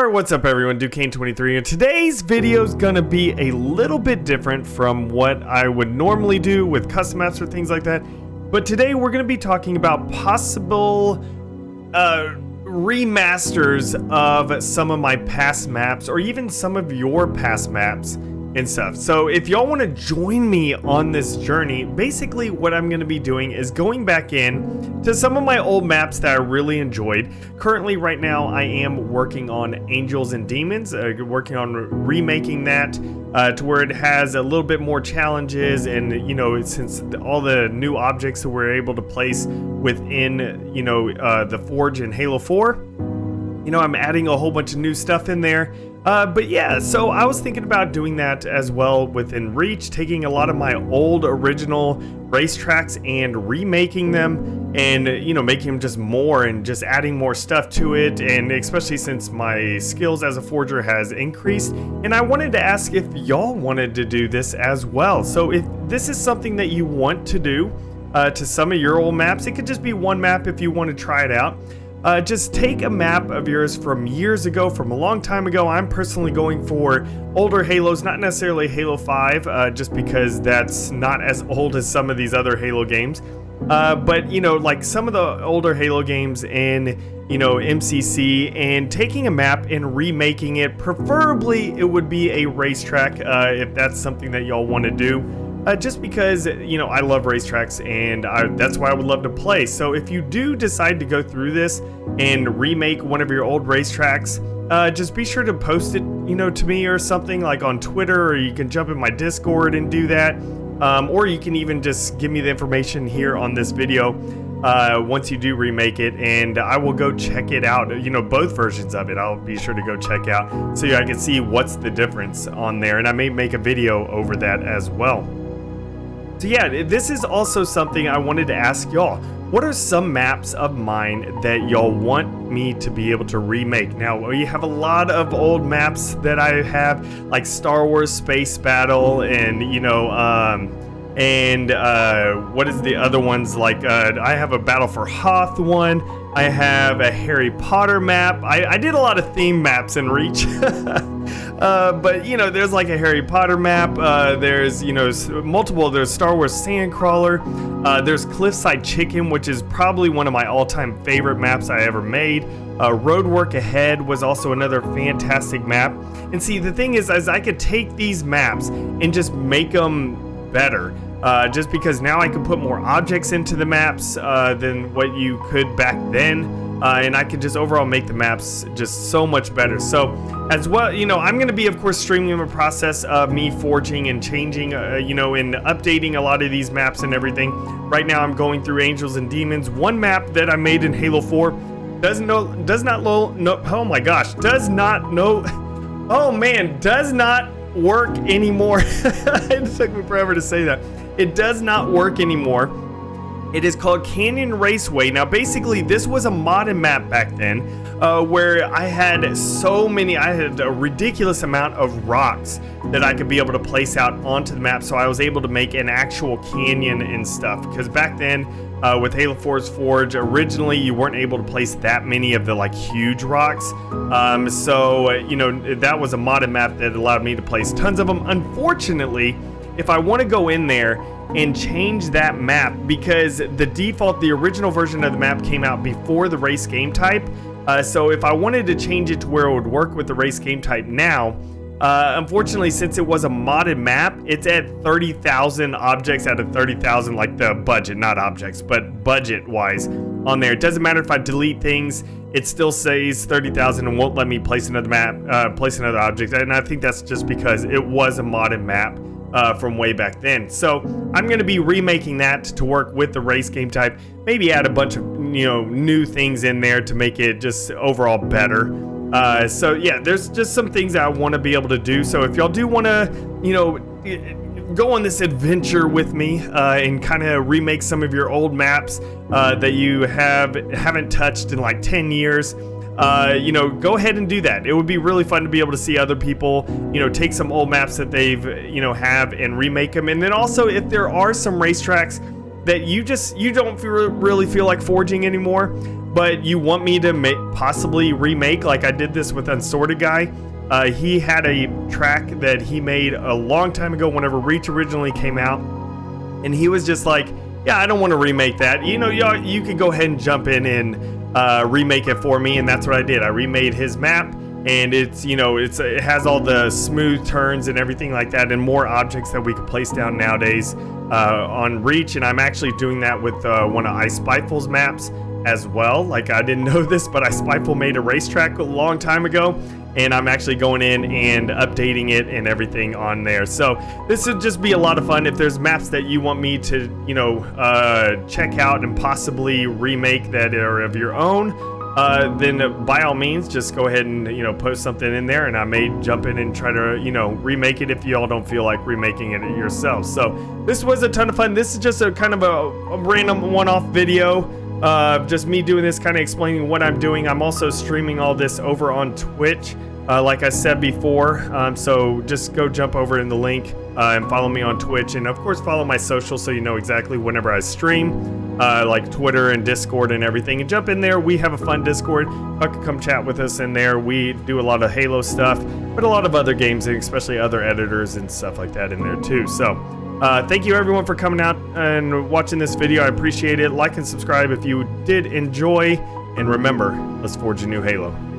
Alright, what's up everyone, Duquesne23, and today's video is gonna be a little bit different from what I would normally do with custom maps or things like that. But today we're gonna be talking about possible remasters of some of my past maps, or even some of your past maps and stuff. So if y'all want to join me on this journey, basically what I'm going to be doing is going back in to some of my old maps that I really enjoyed. Currently right now I am working on Angels and Demons, working on remaking that to where it has a little bit more challenges, and you know, since all the new objects that we're able to place within, you know, the Forge in Halo 4, you know, I'm adding a whole bunch of new stuff in there. But yeah, so I was thinking about doing that as well within Reach, taking a lot of my old original racetracks and remaking them, and you know, making them just more and just adding more stuff to it, and especially since my skills as a forger has increased. And I wanted to ask if y'all wanted to do this as well. So if this is something that you want to do to some of your old maps, it could just be one map if you want to try it out. Just take a map of yours from years ago, from a long time ago. I'm personally going for older Halos, not necessarily Halo 5, just because that's not as old as some of these other Halo games. But, you know, like some of the older Halo games in, you know, MCC, and taking a map and remaking it. Preferably, it would be a racetrack, if that's something that y'all want to do. Just because, you know, I love racetracks, and that's why I would love to play. So if you do decide to go through this and remake one of your old racetracks, just be sure to post it, you know, to me or something, like on Twitter, or you can jump in my Discord and do that. Or you can even just give me the information here on this video once you do remake it, and I will go check it out. You know, both versions of it I'll be sure to go check out, so I can see what's the difference on there, and I may make a video over that as well. So yeah, this is also something I wanted to ask y'all. What are some maps of mine that y'all want me to be able to remake? Now, we have a lot of old maps that I have, like Star Wars Space Battle, and you know, what is the other ones? Like, I have a Battle for Hoth one. I have a Harry Potter map. I did a lot of theme maps in Reach. But you know, there's like a Harry Potter map, there's, you know, multiple, there's Star Wars Sandcrawler, there's Cliffside Chicken, which is probably one of my all-time favorite maps I ever made. Roadwork Ahead was also another fantastic map. And see, the thing is I could take these maps and just make them better, just because now I can put more objects into the maps than what you could back then. And I could just overall make the maps just so much better. So as well, you know, I'm going to be, of course, streaming the process of me forging and changing, you know, and updating a lot of these maps and everything. Right now I'm going through Angels and Demons. One map that I made in Halo 4 does not work anymore. It took me forever to say that. It does not work anymore. It is called Canyon Raceway. Now, basically, this was a modded map back then, where I had a ridiculous amount of rocks that I could be able to place out onto the map, so I was able to make an actual canyon and stuff. Because back then, with Halo 4's Forge, originally you weren't able to place that many of the like huge rocks. So, you know, that was a modded map that allowed me to place tons of them. Unfortunately, if I want to go in there and change that map, because the original version of the map came out before the race game type, so if I wanted to change it to where it would work with the race game type now, unfortunately, since it was a modded map, it's at 30,000 objects out of 30,000, like the budget, not objects, but budget wise on there. It doesn't matter if I delete things, it still says 30,000 and won't let me place another map, place another object. And I think that's just because it was a modded map from way back then. So I'm going to be remaking that to work with the race game type, maybe add a bunch of, you know, new things in there to make it just overall better. So yeah, there's just some things that I want to be able to do. So if y'all do want to, you know, go on this adventure with me and kind of remake some of your old maps that you haven't touched in like 10 years, you know, go ahead and do that. It would be really fun to be able to see other people, you know, take some old maps that they've, you know, have and remake them. And then also, if there are some racetracks that you don't really feel like forging anymore, but you want me to possibly remake, like I did this with Unsorted Guy. He had a track that he made a long time ago whenever Reach originally came out, and he was just like, yeah, I don't want to remake that. You know, you can go ahead and jump in and remake it for me, and that's what I did. I remade his map, and it's, you know, it has all the smooth turns and everything like that, and more objects that we can place down nowadays on Reach. And I'm actually doing that with one of Ice Spiteful's maps as well. Like, I didn't know this, but Ice Spiteful made a racetrack a long time ago, and I'm actually going in and updating it and everything on there. So this would just be a lot of fun. If there's maps that you want me to, you know, check out and possibly remake that are of your own, then by all means, just go ahead and, you know, post something in there, and I may jump in and try to, you know, remake it if y'all don't feel like remaking it yourselves. So this was a ton of fun. This is just a kind of a random one-off video, just me doing this, kind of explaining what I'm doing. I'm also streaming all this over on Twitch, like I said before, so just go jump over in the link and follow me on Twitch, and of course follow my social so you know exactly whenever I stream, like Twitter and Discord and everything. And jump in there. We have a fun Discord. You can come chat with us in there. We do a lot of Halo stuff, but a lot of other games, and especially other editors and stuff like that in there too. So thank you everyone for coming out and watching this video. I appreciate it. Like and subscribe if you did enjoy, and remember, let's forge a new Halo.